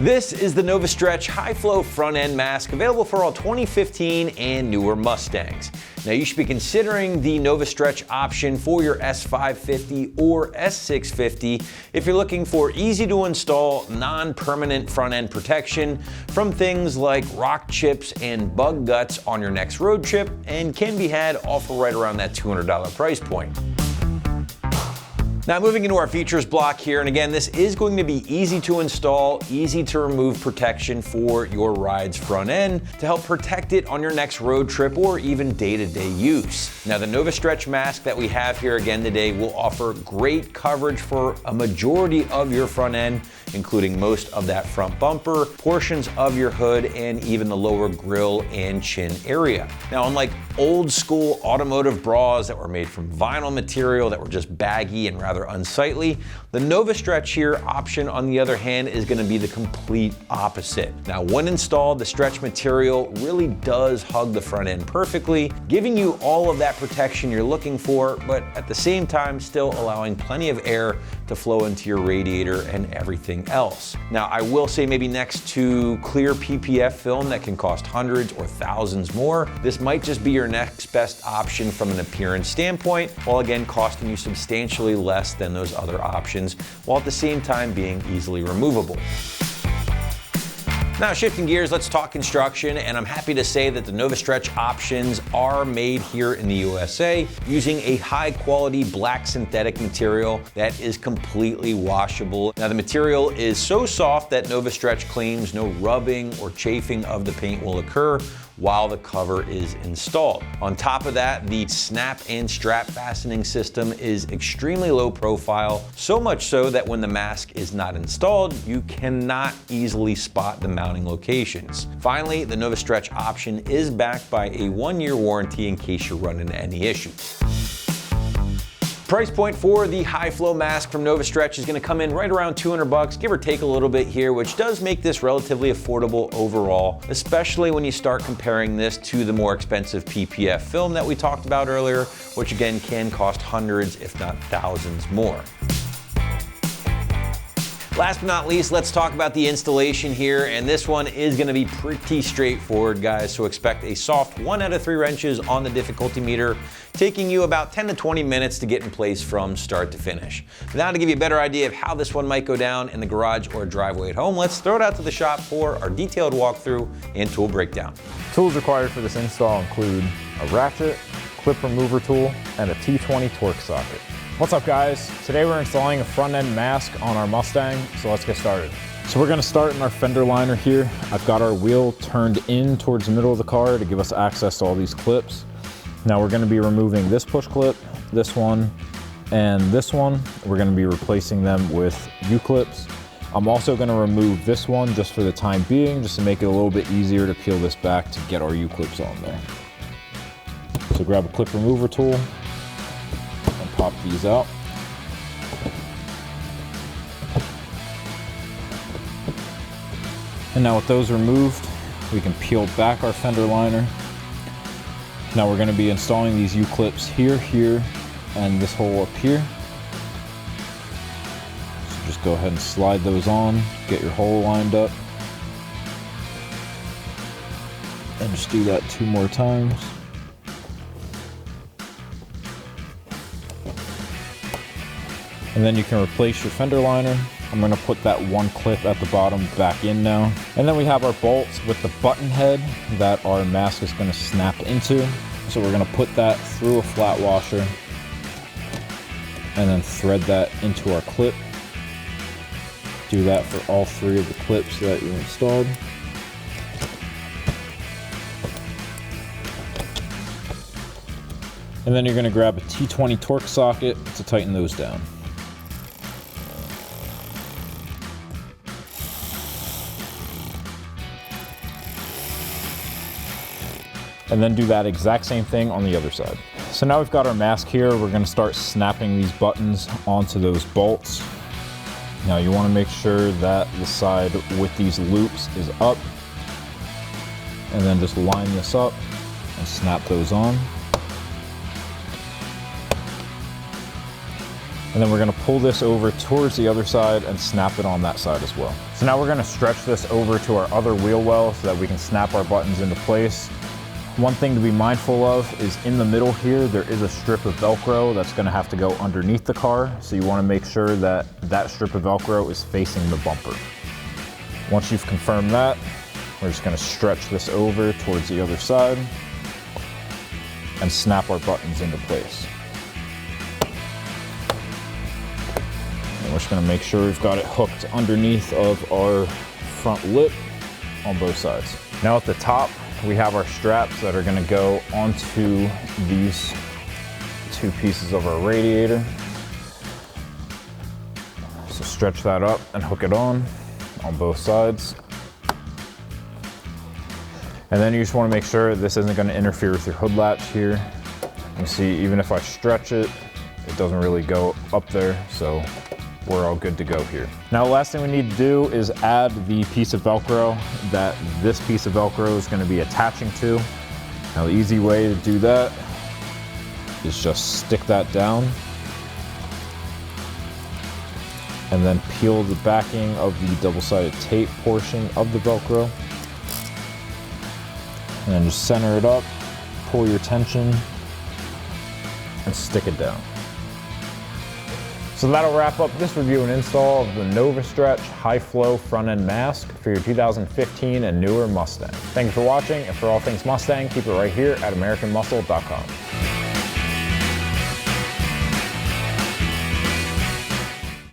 This is the Novistretch High Flow Front End Mask, available for all 2015 and newer Mustangs. Now you should be considering the Novistretch option for your S550 or S650 if you're looking for easy to install, non-permanent front end protection from things like rock chips and bug guts on your next road trip, and can be had all for right around that $200 price point. Now moving into our features block here, and again, this is going to be easy to install, easy to remove protection for your ride's front end to help protect it on your next road trip or even day-to-day use. Now the Novistretch mask that we have here again today will offer great coverage for a majority of your front end, including most of that front bumper, portions of your hood, and even the lower grille and chin area. Now unlike old school automotive bras that were made from vinyl material that were just baggy and rather unsightly, the Novistretch here option, on the other hand, is going to be the complete opposite. Now when installed, the stretch material really does hug the front end perfectly, giving you all of that protection you're looking for, but at the same time still allowing plenty of air to flow into your radiator and everything else. Now I will say, maybe next to clear PPF film that can cost hundreds or thousands more, this might just be your next best option from an appearance standpoint, while again costing you substantially less than those other options, while at the same time being easily removable. Now shifting gears, let's talk construction, and I'm happy to say that the Novistretch options are made here in the USA using a high quality black synthetic material that is completely washable. Now the material is so soft that Novistretch claims no rubbing or chafing of the paint will occur while the cover is installed. On top of that, the snap and strap fastening system is extremely low profile, so much so that when the mask is not installed, you cannot easily spot the mounting locations. Finally, the Novistretch option is backed by a 1-year warranty in case you run into any issues. Price point for the high flow mask from Novistretch is going to come in right around $200, give or take a little bit here, which does make this relatively affordable overall, especially when you start comparing this to the more expensive PPF film that we talked about earlier, which again can cost hundreds if not thousands more. Last but not least, let's talk about the installation here, and this one is going to be pretty straightforward, guys, so expect a soft 1 out of 3 wrenches on the difficulty meter, taking you about 10 to 20 minutes to get in place from start to finish. Now to give you a better idea of how this one might go down in the garage or driveway at home, let's throw it out to the shop for our detailed walkthrough and tool breakdown. Tools required for this install include a ratchet, clip remover tool, and a T20 torque socket. What's up, guys? Today we're installing a front end mask on our Mustang, so let's get started. So we're gonna start in our fender liner here. I've got our wheel turned in towards the middle of the car to give us access to all these clips. Now we're gonna be removing this push clip, this one, and this one. We're gonna be replacing them with U-clips. I'm also gonna remove this one just for the time being, just to make it a little bit easier to peel this back to get our U-clips on there. So grab a clip remover tool, pop these out. And now with those removed, we can peel back our fender liner. Now we're going to be installing these U-clips here, here, and this hole up here. So just go ahead and slide those on, get your hole lined up. And just do that 2 more times. And then you can replace your fender liner. I'm gonna put that 1 clip at the bottom back in now. And then we have our bolts with the button head that our mask is gonna snap into. So we're gonna put that through a flat washer and then thread that into our clip. Do that for all 3 of the clips that you installed. And then you're gonna grab a T20 torque socket to tighten those down. And then do that exact same thing on the other side. So now we've got our mask here. We're gonna start snapping these buttons onto those bolts. Now you wanna make sure that the side with these loops is up, and then just line this up and snap those on. And then we're gonna pull this over towards the other side and snap it on that side as well. So now we're gonna stretch this over to our other wheel well so that we can snap our buttons into place. One thing to be mindful of is in the middle here, there is a strip of Velcro that's gonna have to go underneath the car. So you wanna make sure that that strip of Velcro is facing the bumper. Once you've confirmed that, we're just gonna stretch this over towards the other side and snap our buttons into place. And we're just gonna make sure we've got it hooked underneath of our front lip on both sides. Now at the top, we have our straps that are gonna go onto these two pieces of our radiator. So stretch that up and hook it on both sides. And then you just wanna make sure this isn't gonna interfere with your hood latch here. You see, even if I stretch it, it doesn't really go up there, so we're all good to go here. Now, the last thing we need to do is add the piece of Velcro that this piece of Velcro is gonna be attaching to. Now, the easy way to do that is just stick that down and then peel the backing of the double-sided tape portion of the Velcro. And then just center it up, pull your tension, and stick it down. So that'll wrap up this review and install of the Novistretch high flow front end mask for your 2015 and newer Mustang. Thank you for watching, and for all things Mustang, keep it right here at AmericanMuscle.com.